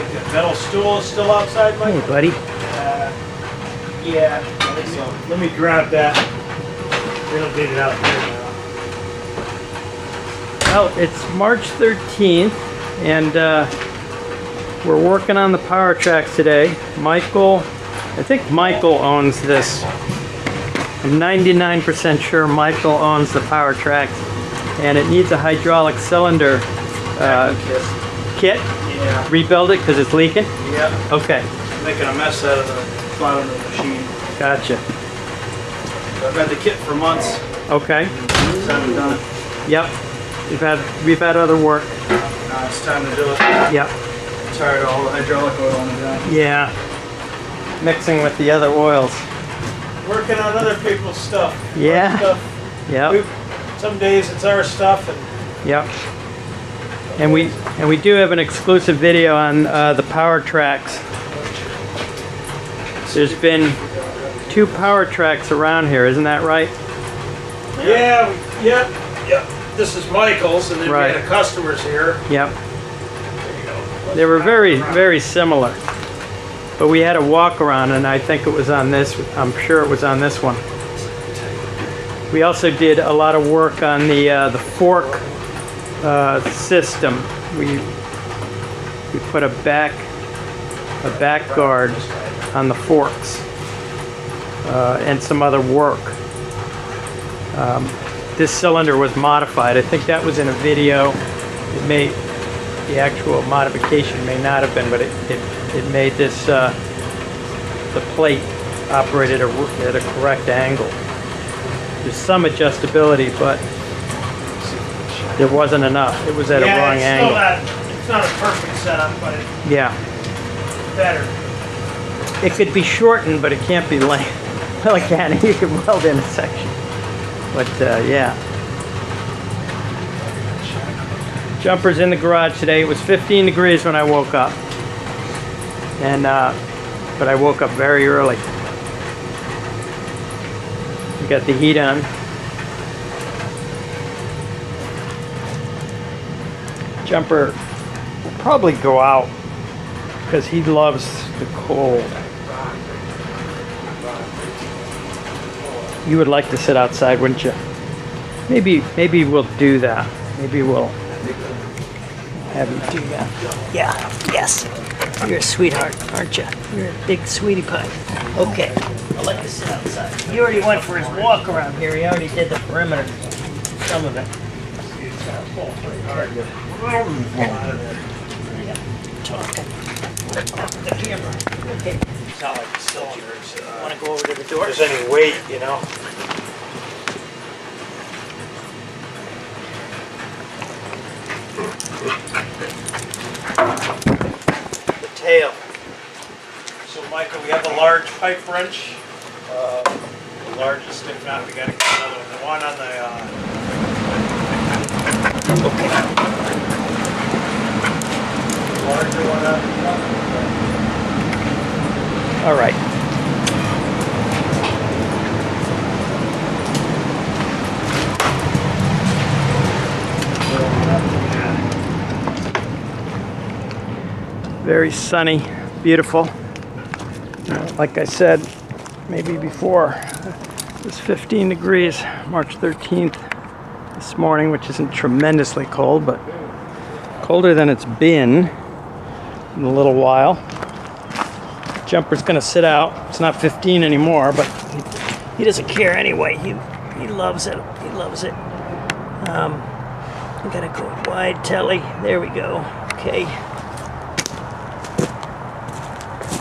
think the metal stool is still outside, Mike? Hey, buddy. Yeah, I think so. Let me grab that. We don't need it out here now. Well, it's March 13th, and we're working on the power tracks today. I think Michael owns this. I'm 99% sure Michael owns the power tracks, and it needs a hydraulic cylinder kit. Yeah. Rebuild it because it's leaking? Yeah. Okay. Making a mess out of the bottom of the machine. Gotcha. I've had the kit for months. Okay. Just haven't done it. Yep. We've had other work. Now it's time to do it. Yep. I'm tired of all the hydraulic oil on the ground. Yeah. Mixing with the other oils. Working on other people's stuff. Yeah. Our stuff. Yep. Some days it's our stuff, and Yep. And we do have an exclusive video on the power tracks. There's been 2 power tracks around here, isn't that right? yeah, yep. This is Michael's, and then Right. we had a customer's here. Yep. There you go. They were very similar. But we had a walk around, and I think it was on this. I'm sure it was on this one. We also did a lot of work on the fork system. We put a back guard on the forks and some other work. This cylinder was modified. I think that was in a video. The actual modification may not have been, but it made this the plate operated at a correct angle. There's some adjustability, but there wasn't enough. It was at a wrong angle. It's not a perfect setup, but it's Yeah. better. It could be shortened, but it can't be length. Well, it can. You can weld in a section. But yeah. Jumper's in the garage today. It was 15 degrees when I woke up. And but I woke up very early. We got the heat on. Jumper will probably go out because he loves the cold. You would like to sit outside, wouldn't you? Maybe we'll do that. Maybe we'll have you do that. Yeah, yes. You're a sweetheart, aren't you? You're a big sweetie pie. Okay, I'll let you sit outside. He already went for his walk around here. He already did the perimeter. Some of it. Talking. The camera. Okay. It's not like the cylinders. Want to go over to the door? There's any weight, you know. The tail. So, Michael, we have a large pipe wrench. The largest, if not, we got to get another one. The one on the. Larger one on the. All right. Very sunny, beautiful. Like I said, maybe before, it was 15 degrees, March 13th this morning, which isn't tremendously cold, but colder than it's been in a little while. Jumper's gonna sit out. It's not 15 anymore, but he doesn't care anyway. He loves it. He loves it. I gotta go wide telly. There we go. Okay.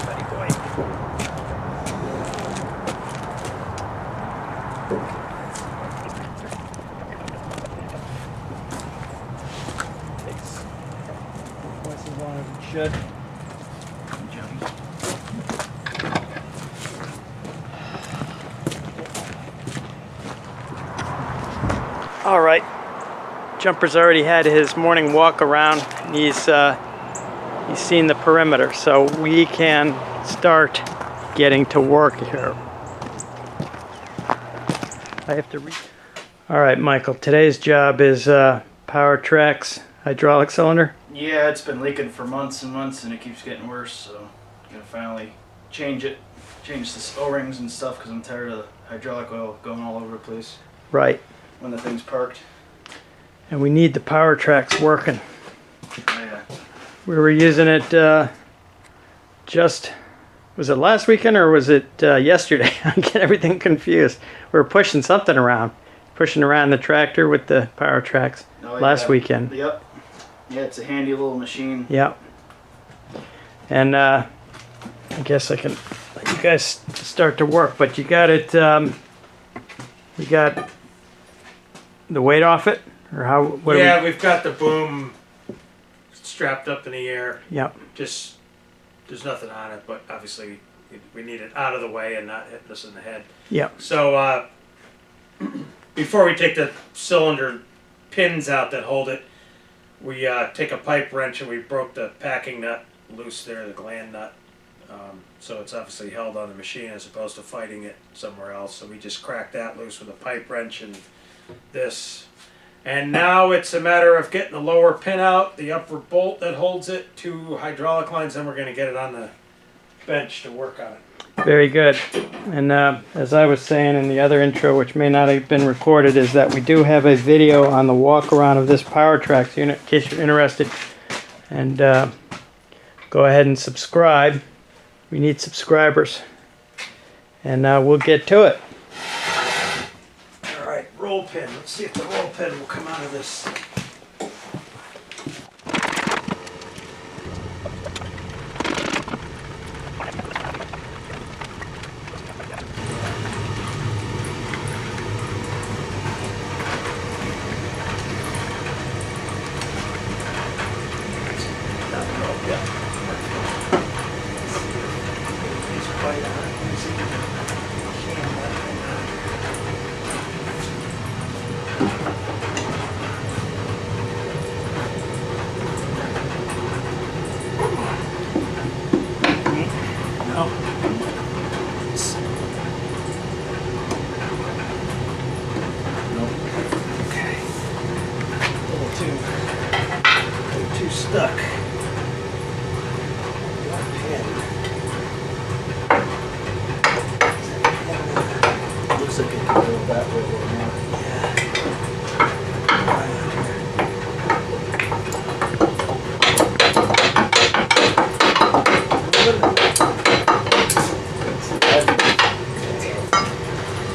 Buddy boy. Takes twice as long as it should. All right, Jumper's already had his morning walk around. He's seen the perimeter, so we can start getting to work here. I have to read. All right, Michael, today's job is power tracks. hydraulic cylinder? Yeah, it's been leaking for months and months, and it keeps getting worse. So, gonna finally change the O-rings and stuff because I'm tired of the hydraulic oil going all over the place Right. when the thing's parked. And we need the power tracks working. Yeah. We were using it was it last weekend or was it yesterday? I get everything confused. We were pushing something around. Pushing around the tractor with the power tracks last weekend. Yep. Yeah, it's a handy little machine. Yep. And I guess I can let you guys start to work, but you got it, you got the weight off it? Or how? Yeah, we've got the boom strapped up in the air. Yep. Just, there's nothing on it, but obviously we need it out of the way and not hitting us in the head. Yep. So before we take the cylinder pins out that hold it, we take a pipe wrench and we broke the packing nut loose there, the gland nut. So it's obviously held on the machine as opposed to fighting it somewhere else. So we just cracked that loose with a pipe wrench and this. And now it's a matter of getting the lower pin out, the upper bolt that holds it, 2 hydraulic lines, then we're going to get it on the bench to work on it. Very good. And as I was saying in the other intro, which may not have been recorded, is that we do have a video on the walk around of this power tracks unit in case you're interested. And go ahead and subscribe. We need subscribers. And we'll get to it. All right, roll pin. Let's see if the roll pin will come out of this. Too stuck. Looks like it can go that way or not.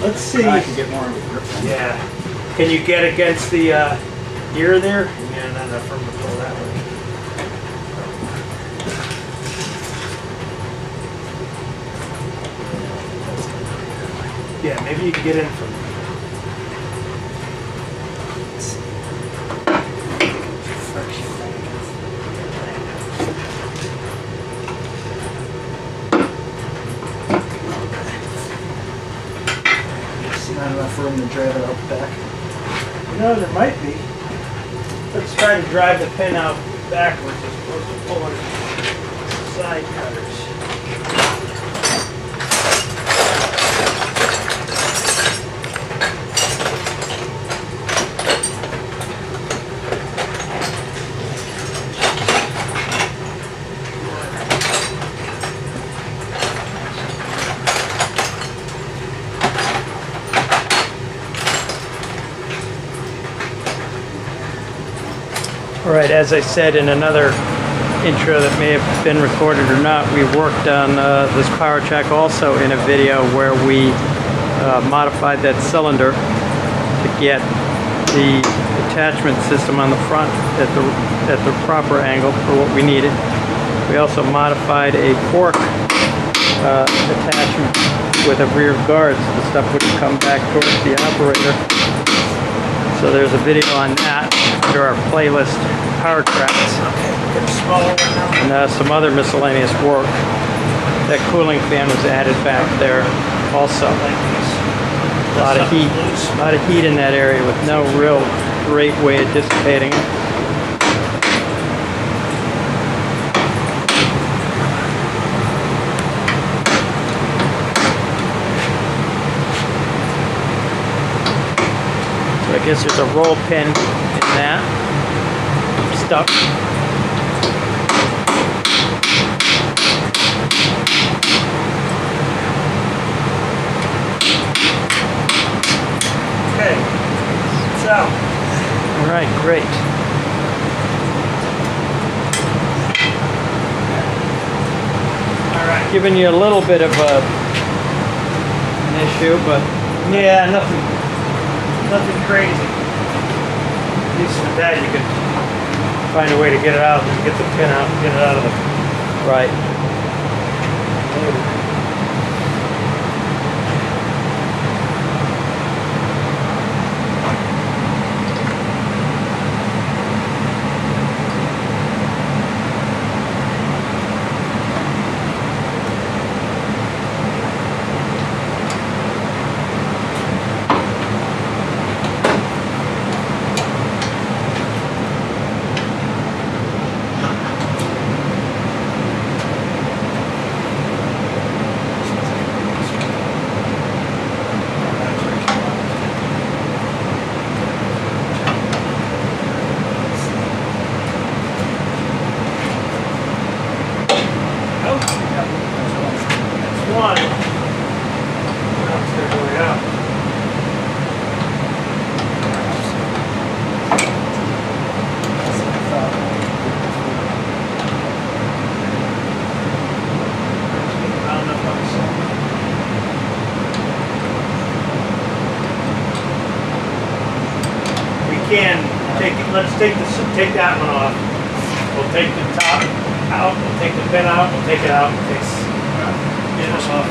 Let's see. I can get more of a grip. Yeah. Can you get against the ear there? Yeah, not enough room to pull that way. Yeah, maybe you can get in from there. Not enough room to drive it out back. No, there might be. Let's try to drive the pin out backwards as opposed to pulling side cutters. All right, as I said in another intro that may have been recorded or not, we worked on this power track also in a video where we modified that cylinder to get the attachment system on the front at the proper angle for what we needed. We also modified a fork attachment with a rear guard so the stuff would come back towards the operator. So there's a video on that under our playlist, Power Tracks, Get a smaller one now. and some other miscellaneous work. That cooling fan was added back there also. Like this. A lot of heat in that area with no real great way of dissipating it. So I guess there's a roll pin in that. stuff. Okay, so All right, great. all right. Giving you a little bit of an issue, but Yeah, nothing crazy. At least with that, you could find a way to get it out, and get the pin out, and get it out of the right. motor. One. Now it's gonna go out. Round up on the side. We can take it. Let's take that one off. We'll take the top out. We'll take the pin out. We'll take it out. Get this off.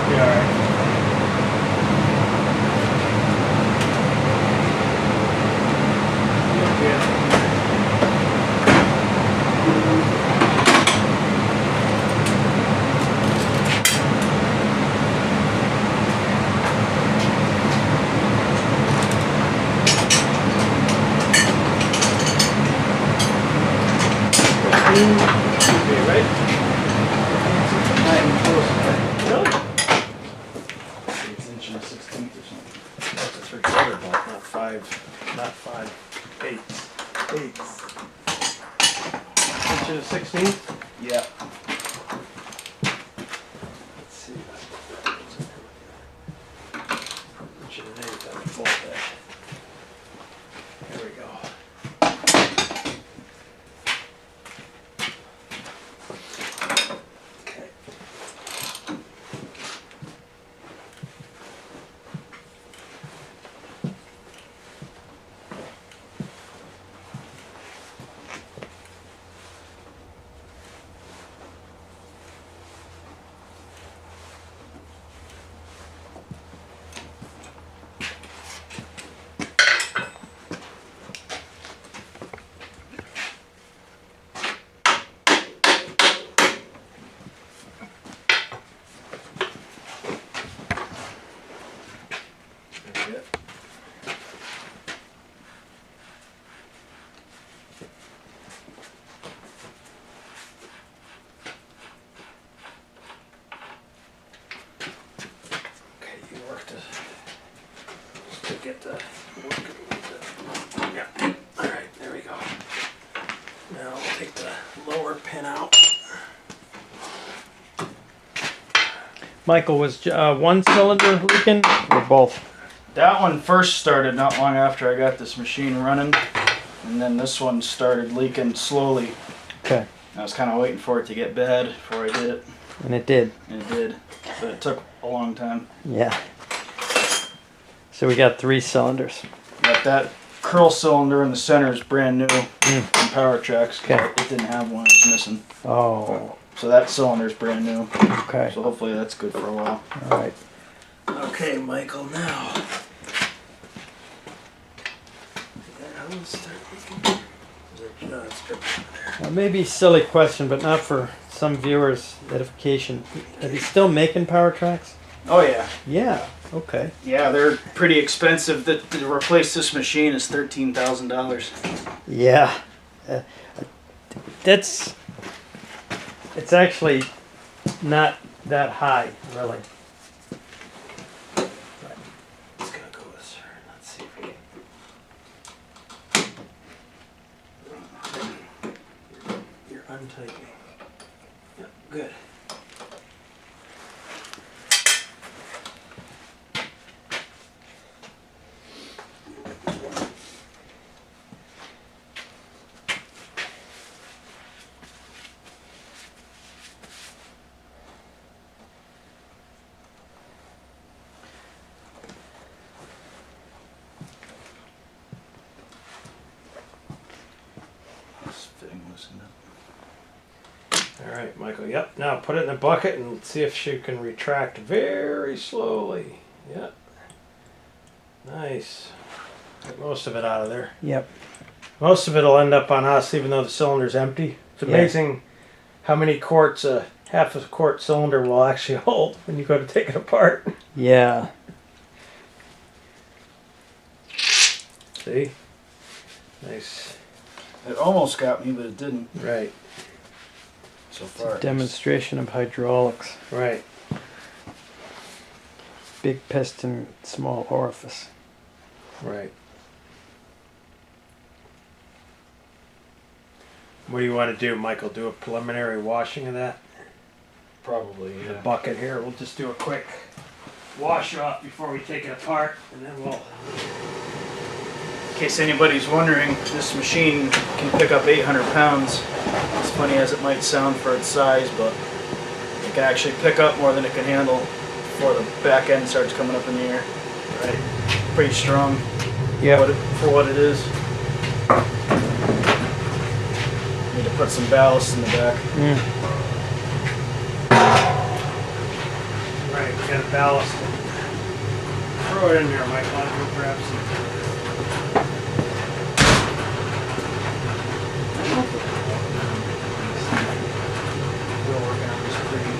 Be all right. Okay, right? Really? It's inch and a 16th or something. That's a 3/4 bolt, not 5/8. Inch and a 16th? Yeah. Let's see. Inch and an 1/8 on the bolt edge. There we go. Okay. That's it. Okay, you work to get the work. Yeah. All right, there we go. Now we'll take the lower pin out. Michael, was one cylinder leaking or both? That one first started not long after I got this machine running, and then this one started leaking slowly. Okay. I was kind of waiting for it to get bad before I did it, And it did. and it did. But it took a long time. Yeah. So we got 3 cylinders. But that curl cylinder in the center is brand new Mm. from Power Tracs. Okay. It didn't have one, it was missing. Oh, So that cylinder's brand new. okay. So hopefully that's good for a while. All right. Okay, Michael, now. Let's start looking. There's a strip there. Maybe a silly question, but not for some viewers' edification. Are they still making Power Tracks? Oh yeah. Yeah. Okay. Yeah, they're pretty expensive. To replace this machine is $13,000. Yeah. It's actually not that high, really. It's gonna go this way. Let's see if we can. and tightening. Yep, good. This fitting loosened up. All right, Michael. Yep. Now put it in a bucket and see if she can retract very slowly. Yep. Nice. Get most of it out of there. Yep. Most of it will end up on us, even though the cylinder's empty. It's amazing how many quarts a half a quart cylinder will actually hold when you go to take it apart. Yeah. See? Nice. It almost got me, but it didn't Right. so far. Demonstration of hydraulics. Right. Big piston, small orifice. Right. What do you want to do, Michael? Do a preliminary washing of that? Probably, The yeah. bucket here. We'll just do a quick wash off before we take it apart, and then we'll. In case anybody's wondering, this machine can pick up 800 pounds. As funny as it might sound for its size, but it can actually pick up more than it can handle before the back end starts coming up in the air. Right. Pretty strong Yeah. for what it is. Need to put some ballast in the back. Right. We got a ballast. Throw it in there, Michael. I'll go grab some. We're working on this pretty.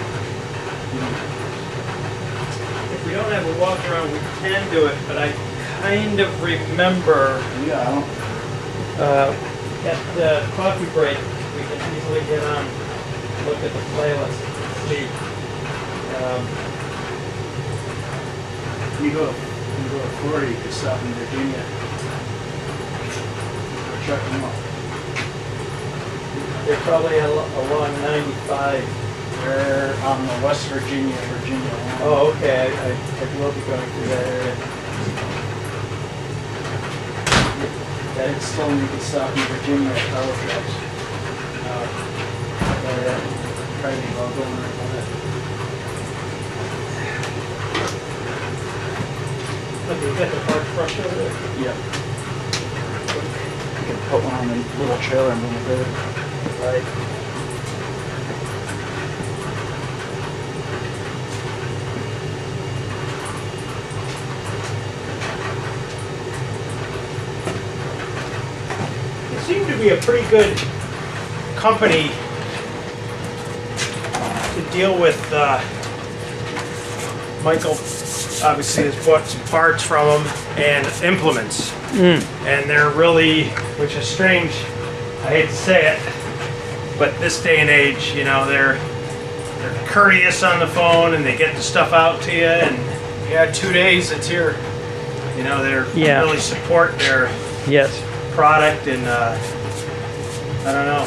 If we don't have a walk around, we can do it, but I kind of remember Yeah. at the coffee break, we can easily get on, look at the playlist, see. You go to Florida, you could stop in Virginia. Check them out. They're probably along 95. They're on the West Virginia line. Oh, okay. I will be going through that area. That it's still you could stop in Virginia at power trucks. Try to be well going on that. Look, you got the hard brush over there. Yep. You can put one on the little trailer and move it. Right. They seem to be a pretty good company to deal with. Michael obviously has bought some parts from them and implements. And they're really, which is strange, I hate to say it, but this day and age, you know, they're courteous on the phone and they get the stuff out to you, and Yeah, 2 days it's here. you know, they're Yeah. really support their Yes. product, and I don't know,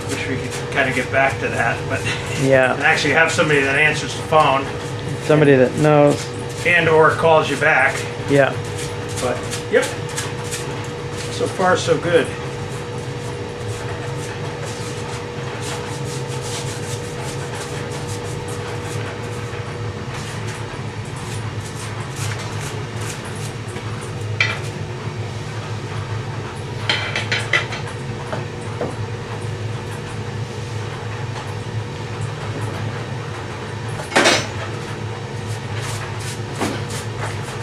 wish we could kind of get back to that, but Yeah. and actually have somebody that answers the phone Somebody that knows. and or calls you back. Yeah. But yep, so far so good.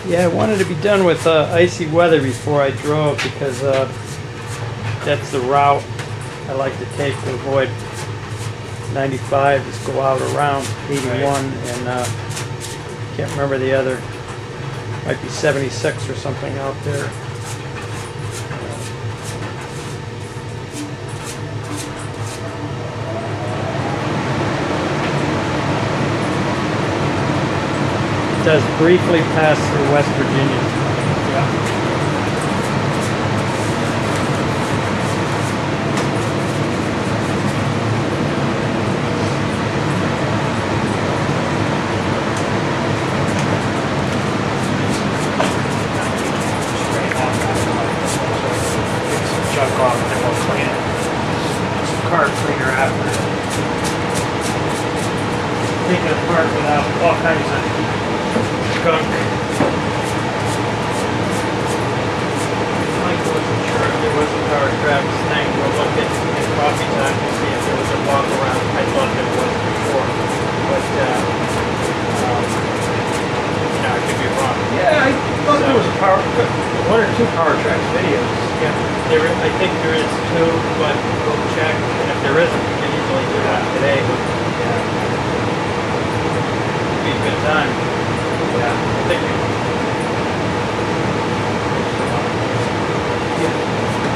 Yeah, I wanted to be done with icy weather before I drove because that's the route I like to take to avoid 95, is go out around 81 and can't remember the other, might be 76 or something out there. Does briefly pass through West Virginia. Yeah. 1 junk off and then we'll clean it. Some car cleaner after. Take it apart without all kinds of gunk. Mike wasn't sure if there was a power tracks thing. We'll look at in coffee time to see if there was a walk around. I thought there was before, but I could be wrong. Yeah, I thought there was a one or two power tracks videos. Yeah, I think there is two, but we'll check. And if there isn't, we can easily do that today. But yeah, it'd be a good time. Yeah, I think.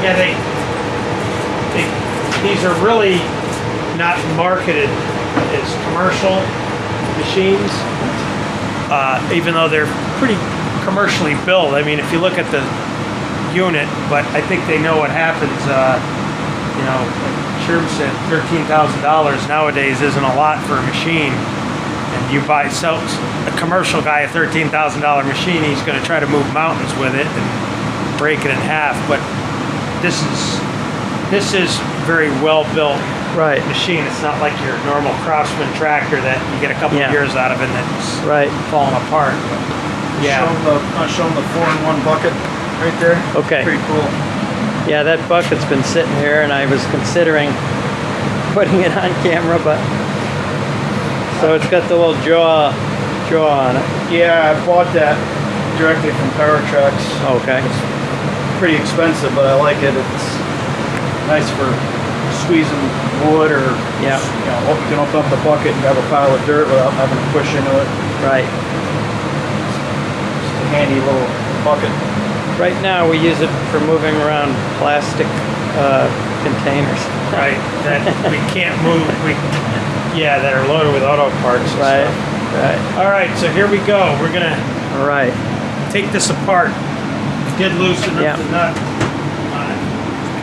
Yeah, these are really not marketed as commercial machines, even though they're pretty commercially built. I mean, if you look at the unit, but I think they know what happens. You know, like Sherm said, $13,000 nowadays isn't a lot for a machine. And you buy a commercial guy a $13,000 machine, he's going to try to move mountains with it and break it in half. But this is very well built machine. It's not like your normal Craftsman tractor that you get a couple of years out of it and it's falling apart. But, yeah. I'll show them the 4-in-1 bucket right there. Okay. Pretty cool. Yeah, that bucket's been sitting here, and I was considering putting it on camera, but so it's got the little jaw on it. Yeah, I bought that directly from Power Tracks. Okay. It's pretty expensive, but I like it. It's nice for squeezing wood, or you can open up the bucket and grab a pile of dirt without having to push into it. Right. Just a handy little bucket. Right now we use it for moving around plastic containers. Right, that we can't move. That are loaded with auto parts. And stuff. Right. All right, so here we go. We're gonna take this apart. Did loosen up the nut on it.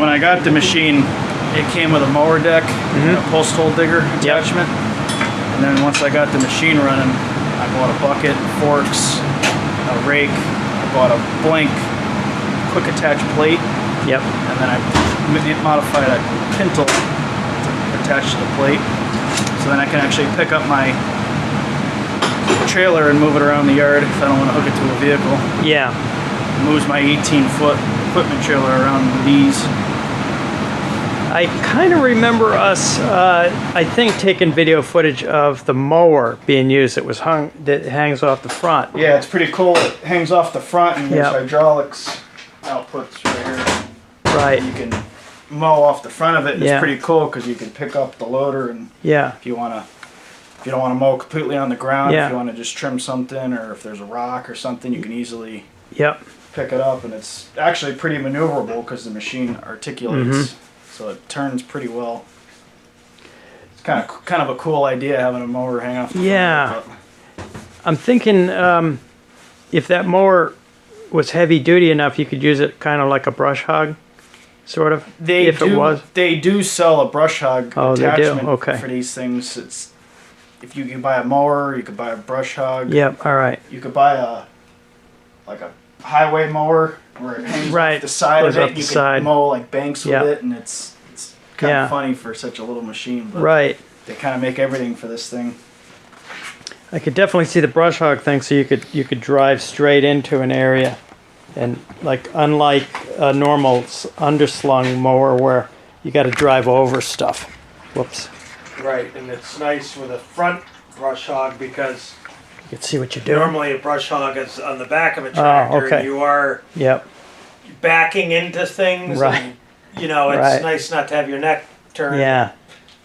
When I got the machine, it came with a mower deck and a post hole digger attachment. And then once I got the machine running, I bought a bucket, forks, a rake. I bought a blank quick attach plate. Yep. And then I modified a pintle to attach to the plate. So then I can actually pick up my trailer and move it around the yard if I don't want to hook it to a vehicle. Yeah. It moves my 18-foot equipment trailer around with ease. I kind of remember us, I think, taking video footage of the mower being used. It was that hangs off the front. Yeah, it's pretty cool. It hangs off the front, and there's hydraulics outputs right here. Right. You can mow off the front of it. It's pretty cool because you can pick up the loader, and if you don't want to mow completely on the ground, if you want to just trim something, or if there's a rock or something, you can easily pick it up, and it's actually pretty maneuverable because the machine articulates. So it turns pretty well. It's kind of a cool idea having a mower hang off the front. I'm thinking if that mower was heavy duty enough, you could use it kind of like a brush hog, sort of. They do sell a brush hog attachment for these things. It's if you can buy a mower, you could buy a brush hog. Yep. All right. You could buy a highway mower where it hangs off the side of it. You can mow like banks with it, and it's kind of funny for such a little machine. But they kind of make everything for this thing. I could definitely see the brush hog thing, so you could drive straight into an area, and unlike a normal underslung mower where you got to drive over stuff. Whoops. Right, and it's nice with a front brush hog because you can see what you're doing. Normally a brush hog is on the back of a tractor, and you are backing into things. Right. And, it's nice not to have your neck turned. Yeah.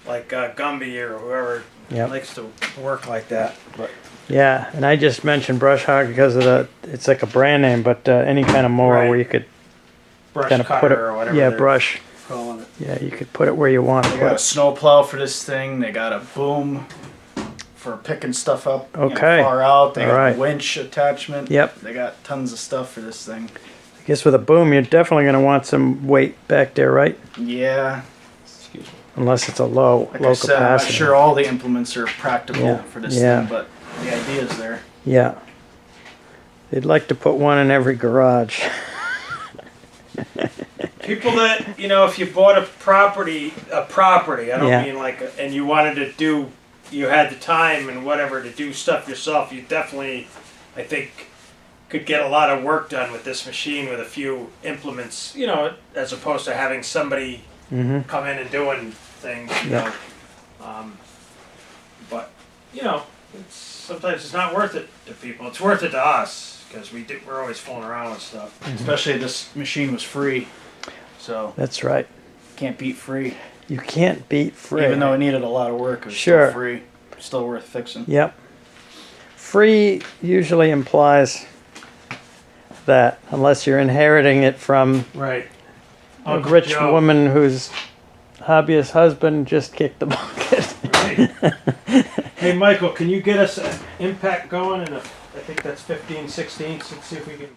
Like Gumby or whoever likes to work like that. But. Yeah, and I just mentioned brush hog because of it's like a brand name, but any kind of mower where you could kind of put it, or whatever. Yeah, brush. Calling it. Yeah, you could put it where you want to put it. They got a snow plow for this thing. They got a boom for picking stuff up far out. They got a winch attachment. Yep. They got tons of stuff for this thing. I guess with a boom, you're definitely going to want some weight back there, right? Yeah. Excuse me. Unless it's a low capacity. I'm not sure all the implements are practical for this thing, but the idea is there. Yeah. They'd like to put one in every garage. People that, you know, if you bought a property, I don't Yeah. mean like, and you wanted to do, you had the time and whatever to do stuff yourself, you definitely, I think, could get a lot of work done with this machine with a few implements, you know, as opposed to having somebody come in and doing things, you Yeah. know. But, you know, sometimes it's not worth it to people. It's worth it to us because we're always fooling around with stuff. Especially this machine was free, so That's right. can't beat free. You can't beat free. Even though it needed a lot of work, it was Sure. still free. Still worth fixing. Yep. Free usually implies that unless you're inheriting it from Right. a rich woman whose hobbyist husband just kicked the bucket. Right. Hey, Michael, can you get us an impact going? And I think that's 15/16. Let's see if we can.